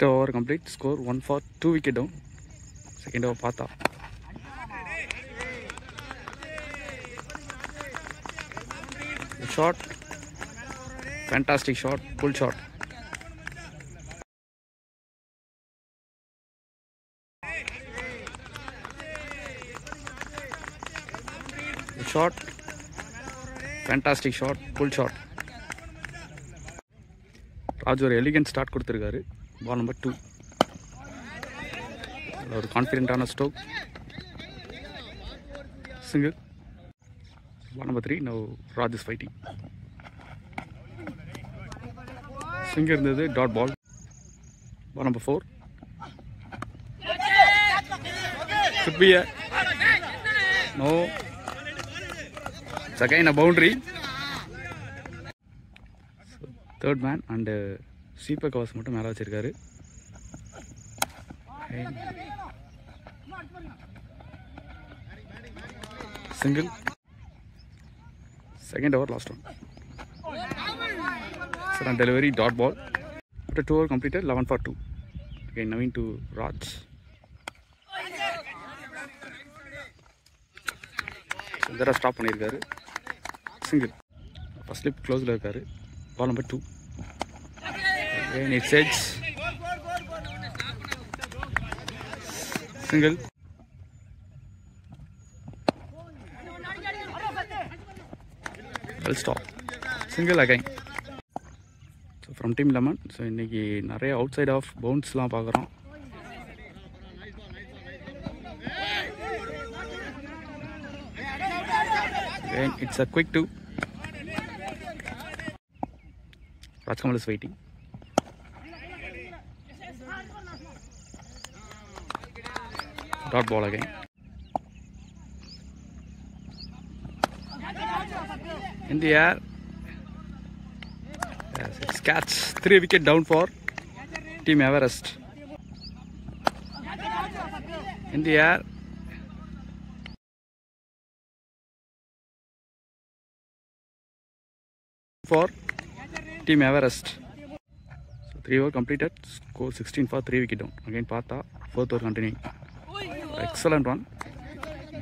First over complete, score 1 for 2 wicket down. Second over Pata. Shot, fantastic shot, pull shot. Shot, fantastic shot, pull shot. Raj ஒரு elegant start கொடுத்திருக்காரு. Ball number 2. ஒரு கான்ஃபிடென்ட்டான stroke. Single. Ball number 3. Now Raj is fighting. Single இருந்தது, dot ball. Ball number 4. Could be a no. It's again a boundary. So, third man and Seepa Kavas மட்டும் மேல வச்சிருக்காரு. Single. Second over, last one. Second delivery, dot ball. After 2 over completed, 11 for 2. Again, Naveen to Raj. There stop பண்ணிருக்காரு. Single. First slip close ல இருக்காரு. Ball number 2. Again it's edge. Single. Well stop. Single again. So from Team Lemon, so இன்னைக்கு நிறைய outside of boundsலாம் பார்க்குறோம். Again it's a quick 2. Rajkamal is waiting. Dot ball again. In the air. Yes, it's catch. 3 wicket down for Team Everest. In the air. For Team Everest. So 3 over completed, score 16 for 3 wicket down. Again Pata, 4th over continuing. Excellent one,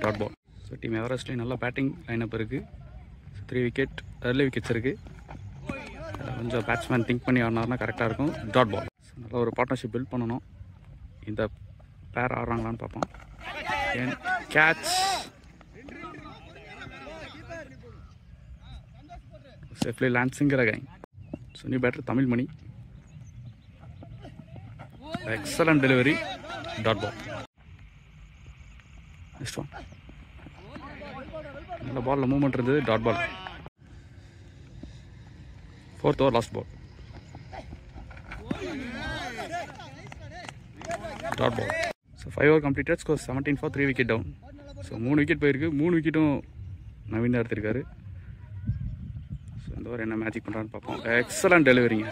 dot ball. So Team Everest நல்ல batting lineup இருக்கு. 3 wicket, early wickets இருக்கு. கொஞ்சம் batsman think பண்ணி ஆடினார்னா கரெக்டாக இருக்கும். Dot ball. நல்ல ஒரு பார்ட்னர்ஷிப் பில்ட் பண்ணணும். இந்த பேர் ஆடுறாங்களான்னு பார்ப்போம். Catch. Safely land single again. So new batter Tamil Mani. Excellent delivery. Dot ball. Next one. The ball movement இருந்தது. Dot ball. 4th over last ball. Dot ball. So 5 over completed, score 17 for 3 wicket down. So 3 wicket போயிருக்கு. 3 விக்கெட்டும் நவீன் தான் எடுத்திருக்காரு. இந்த ஒரு என்ன magic பண்ணுறான்னு பார்ப்போம். Excellent டெலிவரிங்க.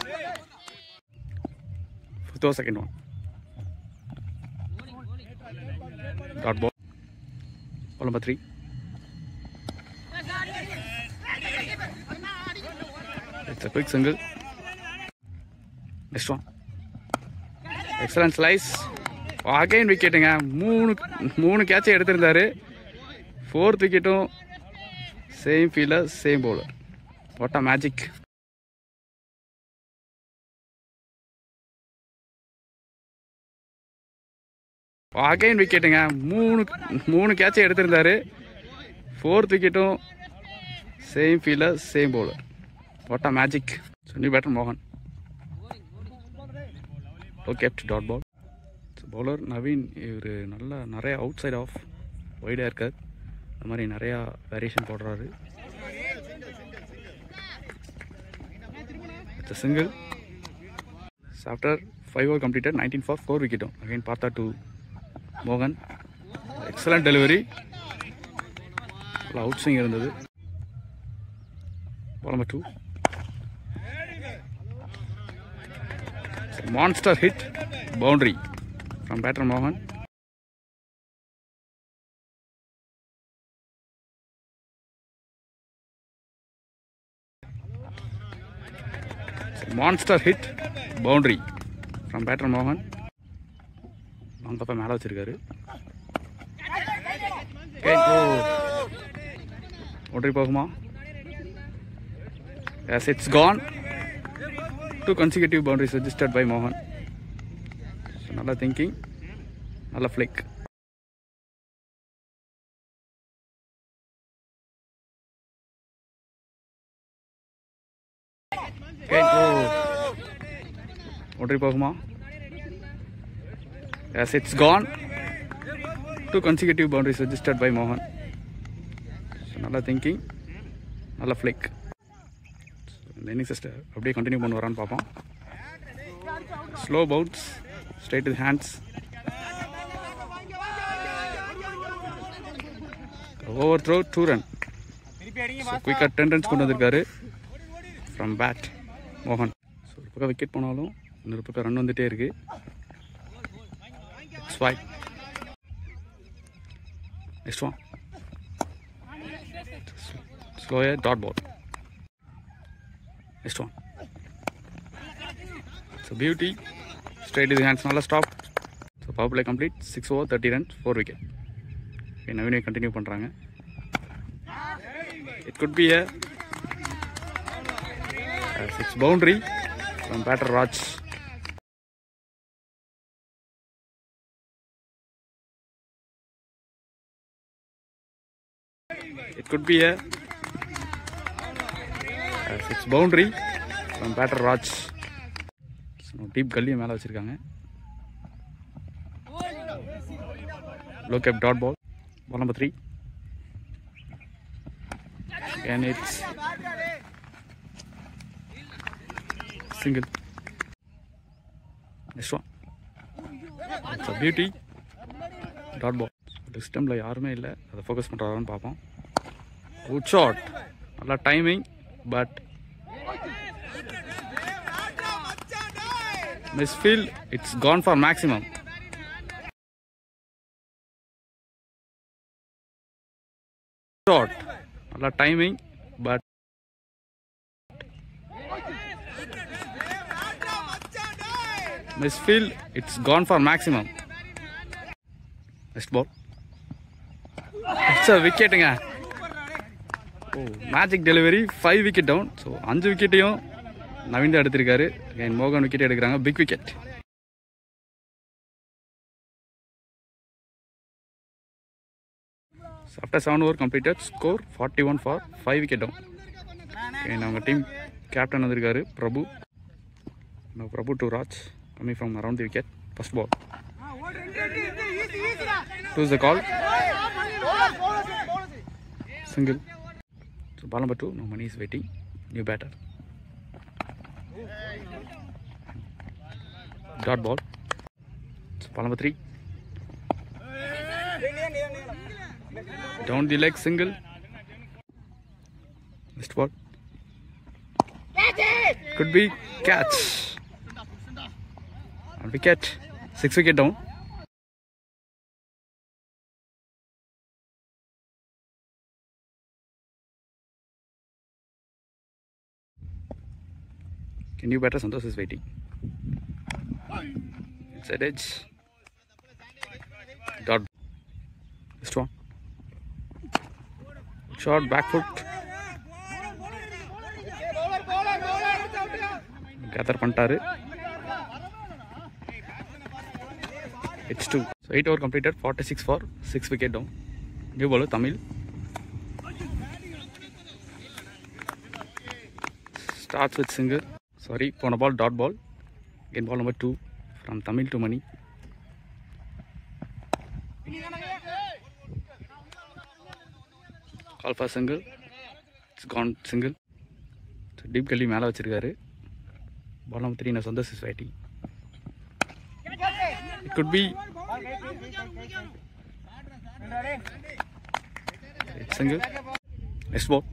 5th over second one. Dot ball. Ball number 3. It's a quick single. Next one. Excellent slice. Again wicketங்க. 3 கேட்சை எடுத்திருந்தாரு. 4th wicketடும் same fielder, same bowler. What a magic. Again wicketங்க. 3 கேட்சை எடுத்திருந்தாரு. 4th wicketடும் same fielder, same bowler. What a magic. So new batter Mohan. Low kept, dot ball. So bowler Naveen இவர் நல்ல நிறைய outside off wide இருக்கார். இந்த மாதிரி நிறைய variation போடுறாரு. It's a single. So after 5 over completed, 19 for 4 wicket down. Again Partha to Mohan. Excellent delivery. Outswing இருந்தது. Ball number 2. Monster hit, boundary from batter Mohan. Monster hit, boundary from batter Mohan. Long up மேல வச்சிருக்காரு. Okay, go. ஒன்றி போகுமா? Yes, it's gone. 2 consecutive boundaries registered by Mohan. So, நல்ல thinking, நல்ல flick. Okay, go. ஒன்றி போகுமா? Yes, it's gone. 2 consecutive boundaries registered by Mohan. So, நல்ல thinking, நல்ல flick. இந்த இன்னிங்ஸ் அப்படியே கண்டினியூ பண்ணி வரான்னு பார்ப்போம். Slow bounce straight with hands. Over throw 2 run. குயிக்காக 10 ரன்ஸ் கொண்டு வந்திருக்காரு ஃப்ரம் பேட் மோகன். ஸோ ஒரு பக்கம் விக்கெட் போனாலும் இன்னொரு பக்கம் ரன் வந்துகிட்டே இருக்கு. Swipe next one slower dot ball. Next one. So beauty, straight with the hands, nalla stop. So power play complete. 6 over 30 runs, 4 wicket. Okay, Naveen continue பண்றாங்க. It could be a 6 boundary from batter Raj. It could be a 6 boundary from batter Raj. So deep gully மேல வச்சிருக்காங்க. Low cap dot ball. Ball number 3. And it's single. Next one. It's a beauty. Dot ball. Systemல யாருமே இல்ல. அதை focus பண்றாரான்னு பாப்போம். Good shot. நல்ல timing. But misfield, it's gone for maximum. Shot, a timing, but misfield, it's gone for maximum. Next ball. It's a wicket. Magic delivery 5 wicket down. So 5 விக்கெட்டையும் நவீன் தான் எடுத்திருக்காரு. மோகன் wicket எடுக்கிறாங்க. Big wicket. After 7 over completed score 41 for 5 wicket down. அவங்க team captain வந்திருக்காரு Prabhu. Prabhu to Raj coming from around the wicket. First ball. Choose the call. Single. So ball number 2, no money is waiting. New batter. Dot ball. So ball number 3. Down the leg, single. Next ball. Could be catch. And wicket. 6 wicket down. New batter Santosh is waiting. Inside edge. Dot. Next one. Short back foot. Gather pantaru. It's 2. So 8 over completed. 46 for 6 wicket down. New bowler Tamil. Starts with single. Sorry, for a ball, dot ball. Again, ball number 2 from Tamil to Mani. Call for single. It's gone single. So deep gully மேல வச்சிருக்காரு. Ball number 3 Santosh is waiting. It could be it's single. Next ball.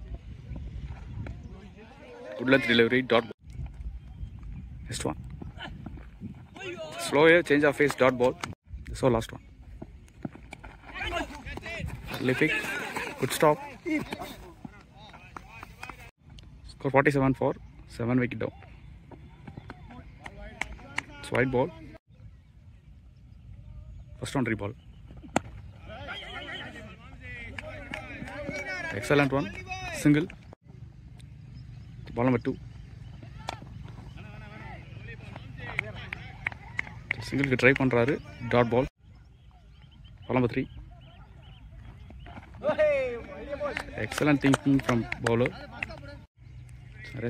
Good length delivery. Dot ball. Next one. Slower change of face. Dot ball. So last one. Early pick. Good stop. Score 47 for 7 wicket down. It's wide ball. First boundary ball. Excellent one. Single. Ball number 2. Single try பண்றாரு. Dot ball. Ball number 3. Excellent thinking from bowler.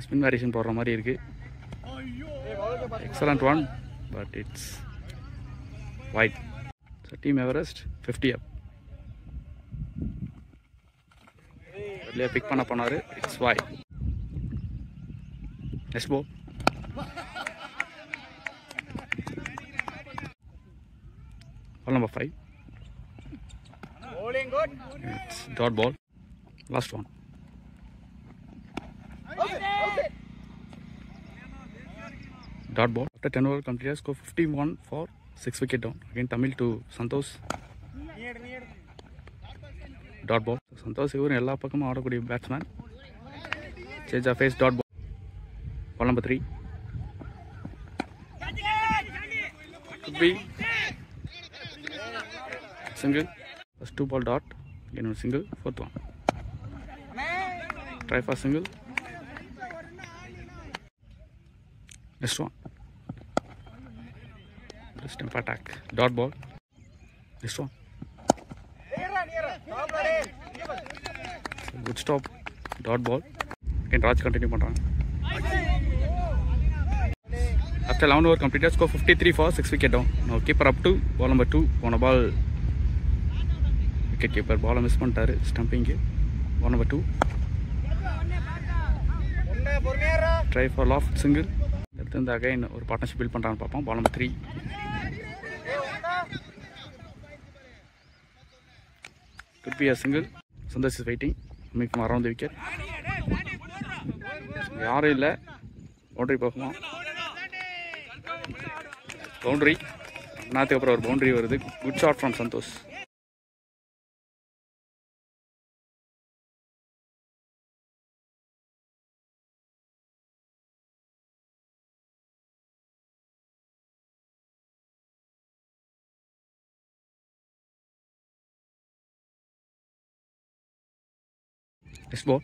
Spin variation போடுற மாதிரி இருக்கு. Excellent one, but it's wide. So Team Everest 50 up. earlier pick பண்ண போனாரு. It's wide. Next ball. Ball number 5. Bowling good. It's dot ball. Last one. Dot ball. After 10 over completed, score 51 for 6 wicket down. Again Tamil to Santosh. Dot ball. Santosh இவரும் எல்லா பக்கமும் ஆடக்கூடிய batsman. Change of face. Dot ball. Ball number 3. Could be single. First 2 ball dot. Again one single. Fourth one. Try for single. Next one. Stump attack. Dot ball. Next one. So good stop. Dot ball. Again Raj continue பண்றாங்க. After 11 over completed, score 53 for 6 wicket down. Now keeper up to ball number 2. One ball. Wicket keeper ball miss பண்ணிட்டாரு. Stumping. Ball number 2. Try for loft single. Then again ஒரு partnership build பண்றான்னு பாப்போம். Ball number 3. Could be a single. Sandesh is waiting. Coming from around the wicket. யாரும் இல்ல. Boundary போகுமா? Boundary. நாத்துக்கு அப்புறம் ஒரு boundary வருது. Good shot from Santosh. Next ball.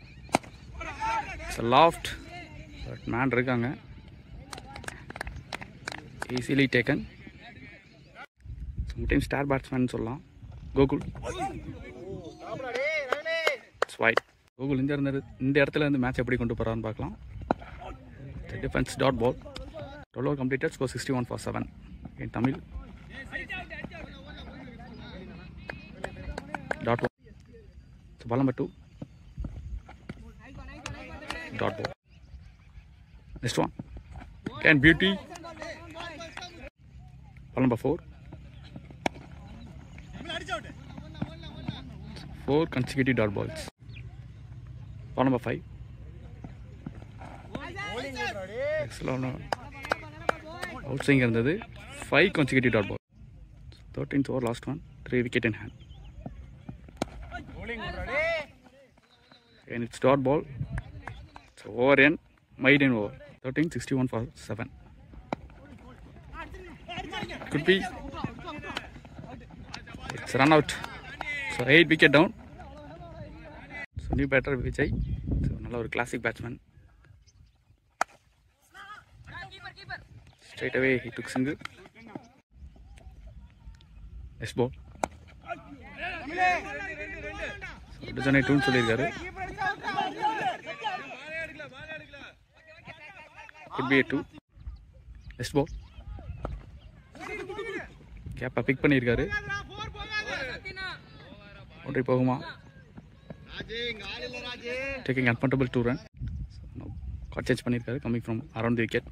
It's a loft, but man இருக்காங்க. Easily taken. Sometimes star batsman சொல்லலாம். Gokul. It's wide. Gokul இந்த இடத்துல இருந்து மேட்ச் எப்படி கொண்டு போறான்னு பார்க்கலாம். The defense dot ball. 12 over completed, score 61 for 7. In Tamil. Dot ball. So ball number 2. Dot ball. Next one. Can beauty. Ball number 4. 4 consecutive dot balls. Ball number 5. Excellent. Outswing இருந்தது. 5 consecutive dot balls. 13th over, last one. 3 wicket in hand. And it's dot ball. So over and maiden over. 13, 61 for 7. Could be. It's run out. So 8 wicket down. So new batter Vijay. So நல்ல ஒரு classic batsman. Straight away he took single. Next ball. So Dujane tune சொல்லிருக்காரு. Could be a 2. Next ball. Gap pick பண்ணிருக்காரு. Boundary போகுமா? Taking uncomfortable 2 run. So now caught change பண்ணிருக்காரு coming from around the wicket.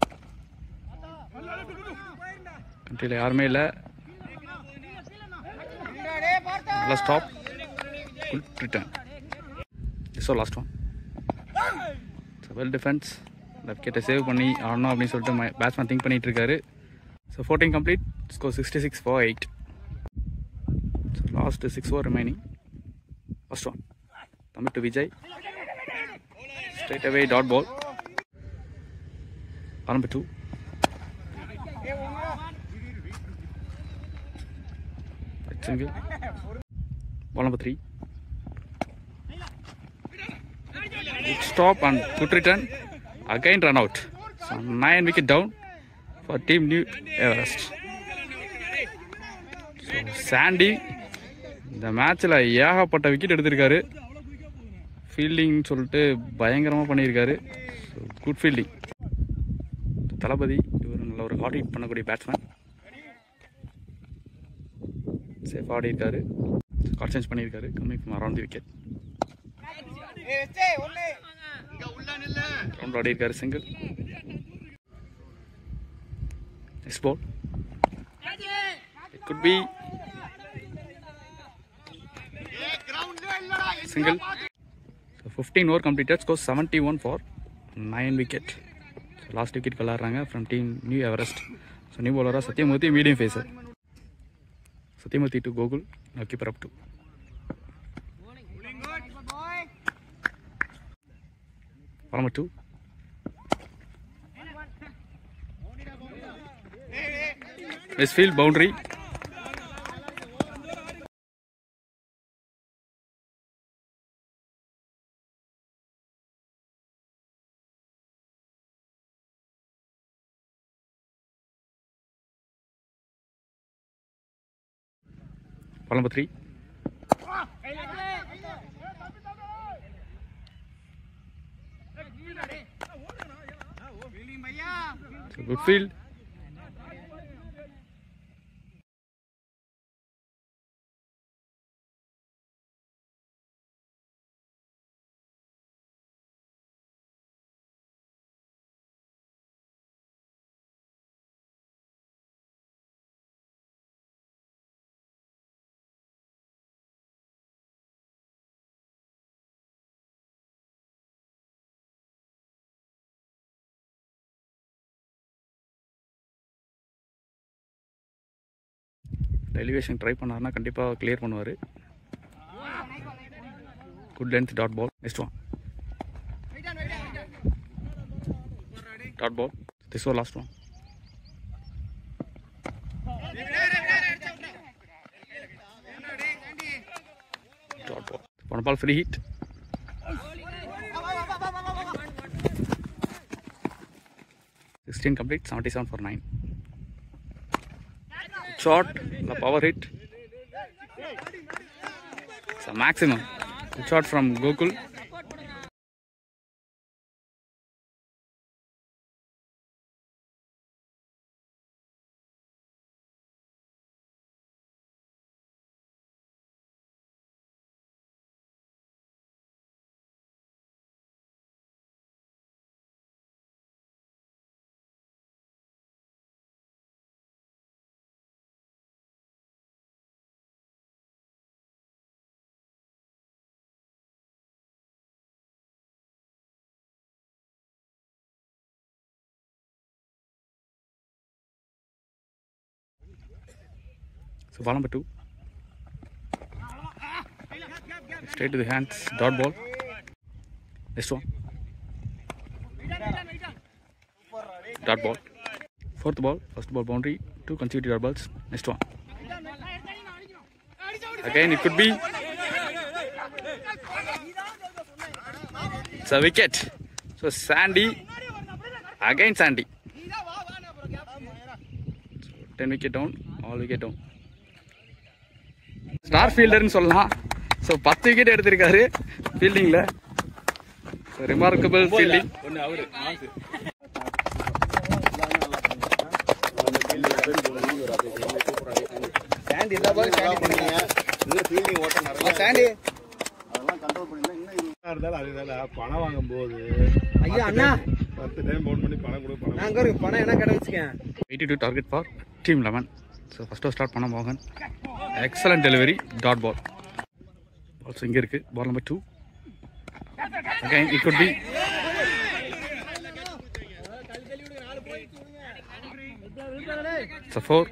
கண்ட்ரில யாருமே இல்ல. நல்ல stop. Good return. This is our last one. So well defense. விக்கெட்டை save பண்ணி ஆடணும் அப்படின்னு சொல்லிட்டு பேட்ஸ்மேன் திங்க் பண்ணிட்டு இருக்காரு. So 14 complete, score 66 for 8. So last 6 over remaining. First one Tamil to Vijay. Straight away dot ball. Ball number 2. single. Ball number 3. Good stop and good return. Again run out. So 9 wicket down for Team New Everest. So Sandy இந்த மேட்ச்சில் ஏகப்பட்ட wicket எடுத்திருக்காரு. Fielding சொல்லிட்டு பயங்கரமாக பண்ணியிருக்காரு. So good fielding. தளபதி இவர் நல்ல ஒரு ஹார்ட் ஹிட் பண்ணக்கூடிய பேட்ஸ்மேன். சேஃப் ஆடி இருக்காரு. கார்ட் சேஞ்ச் பண்ணியிருக்காரு. Coming from around the wicket. Round ஆடி இருக்காரு. Single. Next ball. It could be single. So 15 over completed. Score 71 for 9 wicket. So last wicket விளையாடுறாங்க from team New Everest. So new bowler Sathyamoorthy, medium facer. Sathyamoorthy to Gokul. Now keeper up to. Ball number 2. Misfield boundary. Ball number 3. So good field. Elevation try பண்ணாருன்னா கண்டிப்பாக clear பண்ணுவார். Good length dot ball. Next one dot ball. This over last one. Dot ball. One ball free hit. complete. 77 for 9. Shot, the power hit. It's a maximum. Good shot from Gokul. So ball number 2. Straight to the hands. Dot ball. Next one. Dot ball. Fourth ball. First ball boundary. 2 consecutive dot balls. Next one. Again it could be. It's a wicket. So Sandy. Again Sandy. So 10 wicket down. All wicket down. Star ஃபீல்டர்னு சொல்லலாம். So 10 wicket எடுத்திருக்காரு ஃபீல்டிங்கில். Remarkable fielding. பணம் வாங்கும் போது ஐயா அண்ணா 10 time phone பண்ணி பணம் கொடு, பணம் நாங்க ஒரு பணம் என்ன கடை வச்சுக்கேன். 82 target for team 11. So first start பண்ண மோகன். Excellent delivery. Dot ball. Also இங்கே இருக்குது. Ball number 2. Again it could be. It's a 4.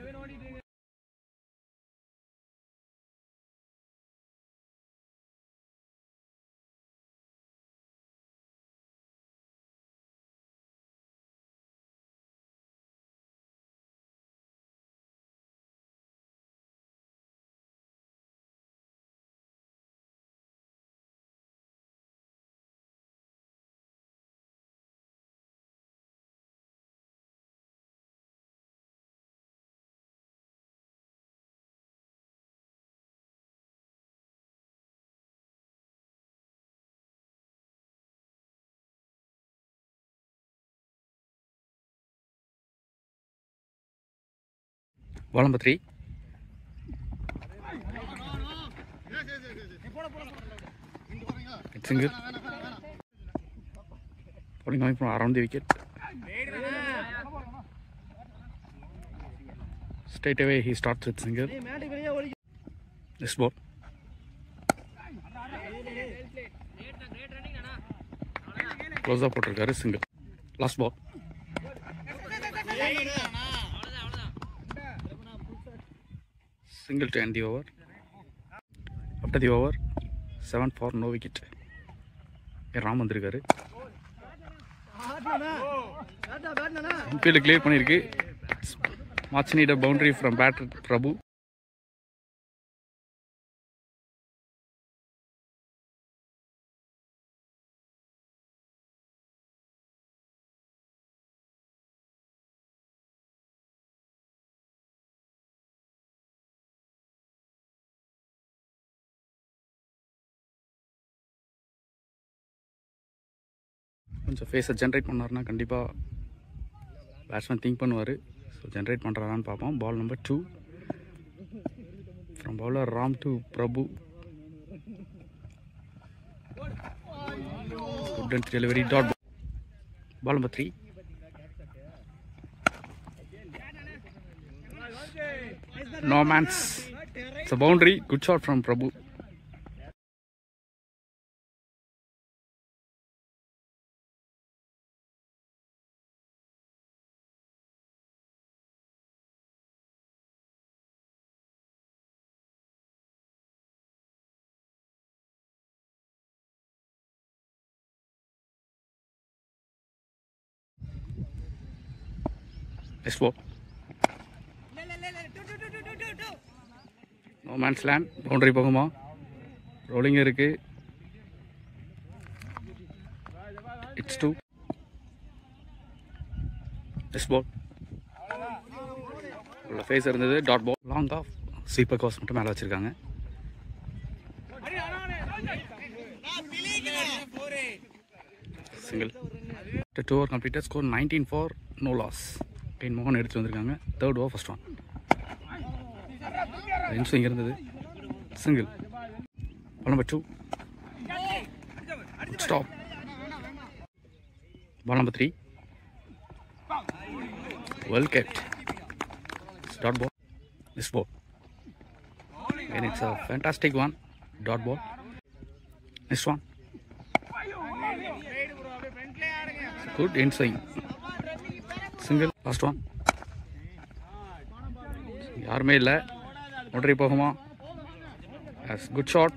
Ball number 3. It's single. Bowling coming from around the wicket. Straight away he starts with single. This ball. Close up போட்டிருக்காரு single. Last ball. Single to end the over. After the over, 7 for no wicket. Ram வந்திருக்காரு. Infield clear பண்ணிருக்கு. Much needed boundary from batter Prabhu. கொஞ்சம் ஃபேஸை generate பண்ணார்னா கண்டிப்பாக batsman think பண்ணுவார். So generate பண்ணுறாரான்னு பார்ப்போம். Ball number 2 from bowler Ram to Prabhu. Good and delivery dot. Ball number 3. No man's. It's a boundary. Good shot from Prabhu. Next ball. No man's land. Boundary போகுமா? ரோலிங் இருக்கு. It's 2. Next ball. உள்ள face இருந்தது. Dot ball. Long off. Sweeper காஸ் மட்டும் மேலே வச்சிருக்காங்க. Single. 2 over completed. Score 19 for no loss. பெயின் மோகன் எடுத்து வந்திருக்காங்க. Third over first one. Inswing இருந்தது. Single. Ball number 2. Stop. Ball number 3. Well kept. Dot ball. This ball. And it's a fantastic one. Dot ball. Next one. Good in swing. Single. Last one. யாருமே இல்லை. ஒன்றரை போகுமா? Yes, good shot.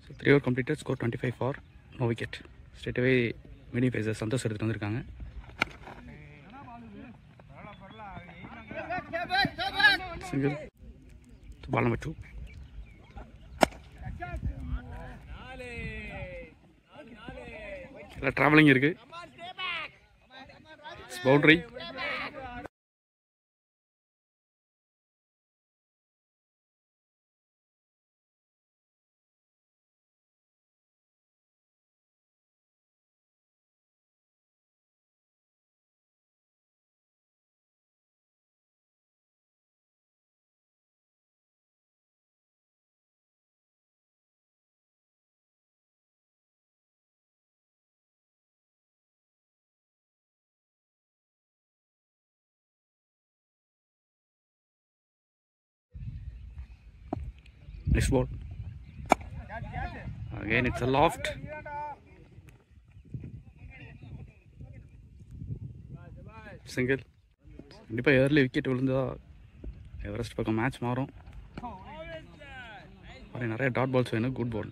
So 3 over completed. Score 25 for no wicket. Straight away medium ஃபேஸை சந்தோஷ் எடுத்துகிட்டு வந்திருக்காங்க. Single. Ball number 2. எல்லாம் travelling இருக்கு. Boundary. Next ball. Again it's a loft. Single. கண்டிப்பாக ஏர்லி விக்கெட் விழுந்தா எவரெஸ்ட் பக்கம் மேட்ச் மாறும். நிறைய டாட் பால்ஸ் வேணும். Good ball.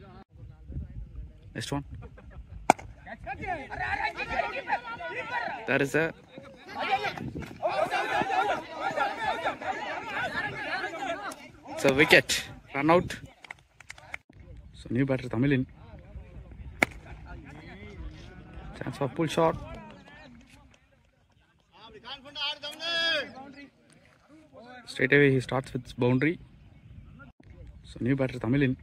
Next one. That is a it's a wicket. Run out. So new batter Tamilin. Chance for pull shot. Straight away he starts with boundary. So new batter Tamil in.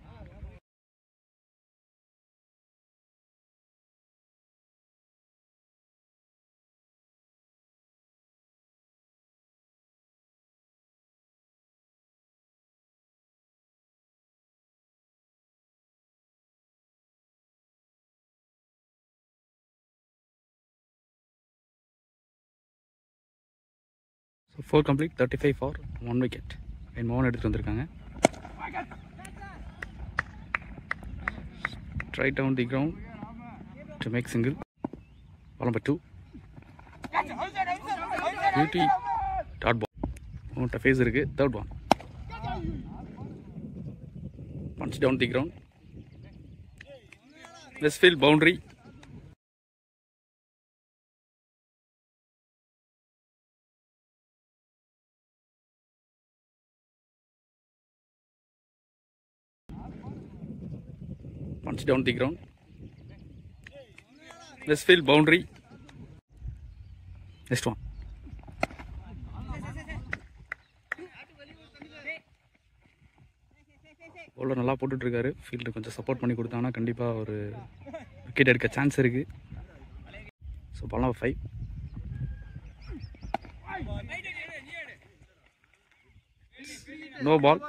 So 4 complete, 35 for 1 wicket. And Mohan எடுத்துட்டு வந்திருக்காங்க. Straight down the ground to make single. Ball number 2. Beauty. Dot ball. உன்கிட்ட face இருக்கு. Third one. Punch down the ground. Let's field boundary. Punch down the ground. Let's field boundary. Next one. bowler நல்லா போட்டுட்டு இருக்காரு. Fielder கொஞ்சம் support பண்ணி கொடுத்தாங்கன்னா கண்டிப்பா ஒரு விக்கெட் எடுக்க சான்ஸ் இருக்கு. So ball number 5. No ball.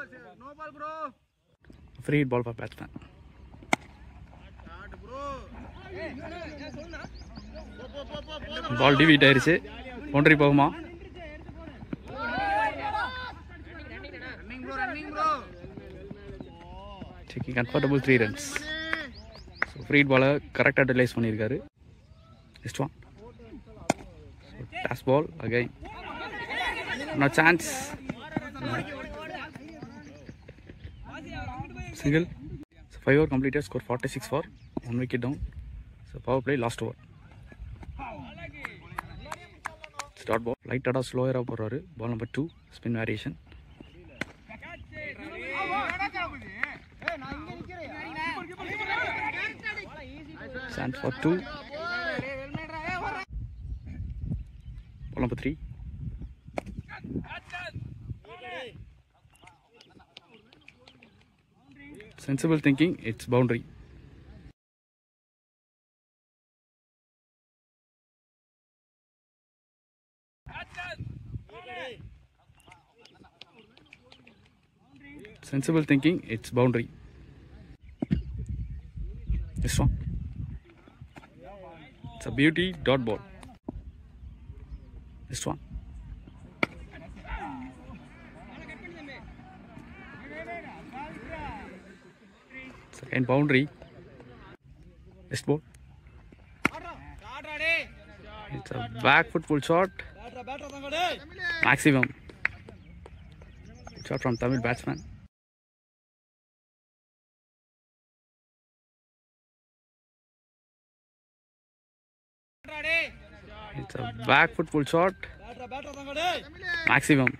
Free hit ball for batsman. Ball டிவிட் ஆயிருச்சு. பவுண்டரி போகுமா? Taking comfortable 3 runs. So free hit பாலை கரெக்டாக யூட்டிலைஸ் பண்ணியிருக்காரு. Next one. Toss ball again. No chance. Single. So 5 over completed, score 46 for 1 wicket down. So power play last over. Start ball. Light ada slower up போறாரு. Ball number 2, spin variation. Chance for 2. Ball number 3. Sensible thinking, it's boundary. Sensible thinking, it's boundary. This one. It's a beauty dot ball. This one. Second boundary. Next ball. It's a back foot full shot. Maximum. Shot from Tamil batsman. It's a back foot full shot. Maximum.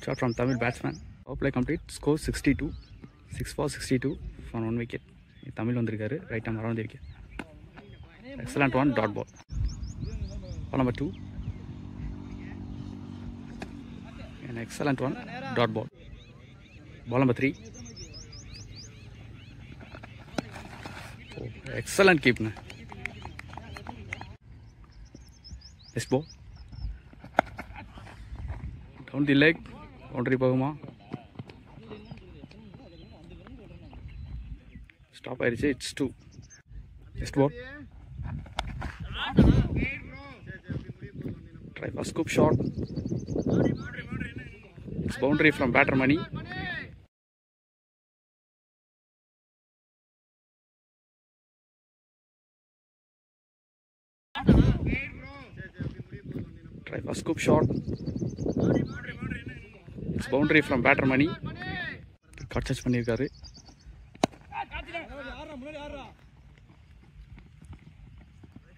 Shot from Tamil batsman. Power play complete. Score 62. 6 for 62 for 1 wicket. Tamil வந்திருக்காரு. Right arm around the wicket. Excellent one. Dot ball. Ball number 2. An excellent one. Dot ball. Ball number 3. Oh, excellent keep. Next ball. Down the leg. Boundary போகுமா? Stop ஆயிருச்சு. It's 2. Next ball. Try for scoop shot. It's boundary from batter money. Try for scoop shot. It's boundary from batter money. Cut touch பண்ணிருக்காரு.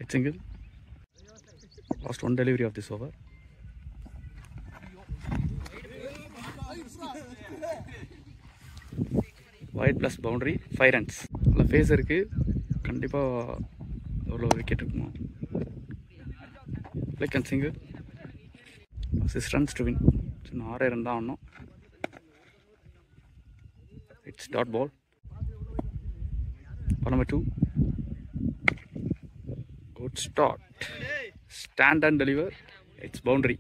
It's single. Lost one delivery of this over. Wide plus boundary 5 runs. நல்ல face இருக்கு. கண்டிப்பா எவ்வளோ wicket இருக்குமோ. Like and single. 6 runs to win. இன்னும் 6 run தான் ஆடணும். It's dot ball. Ball number 2. Good start. Stand and deliver. It's boundary.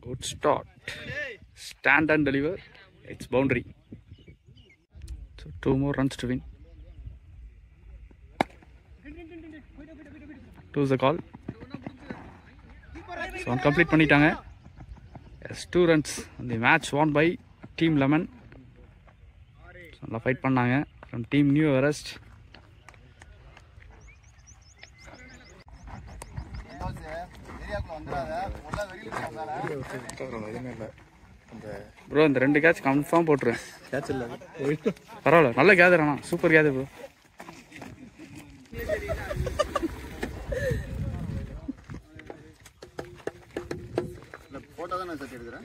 Good start. Stand and deliver. It's boundary. So 2 more runs to win. 2 is the call. So one complete பண்ணிட்டாங்க. Yes, 2 runs. The match won by Team Lemon. நல்லா fight பண்ணாங்க from Team New Everest. Bro இந்த 2 catch confirm போட்டுருவேன். Catch இல்ல பரவாயில்ல, நல்ல gather. ஆனால் super gather bro. Photo தான் நான் எடுக்கிறேன்.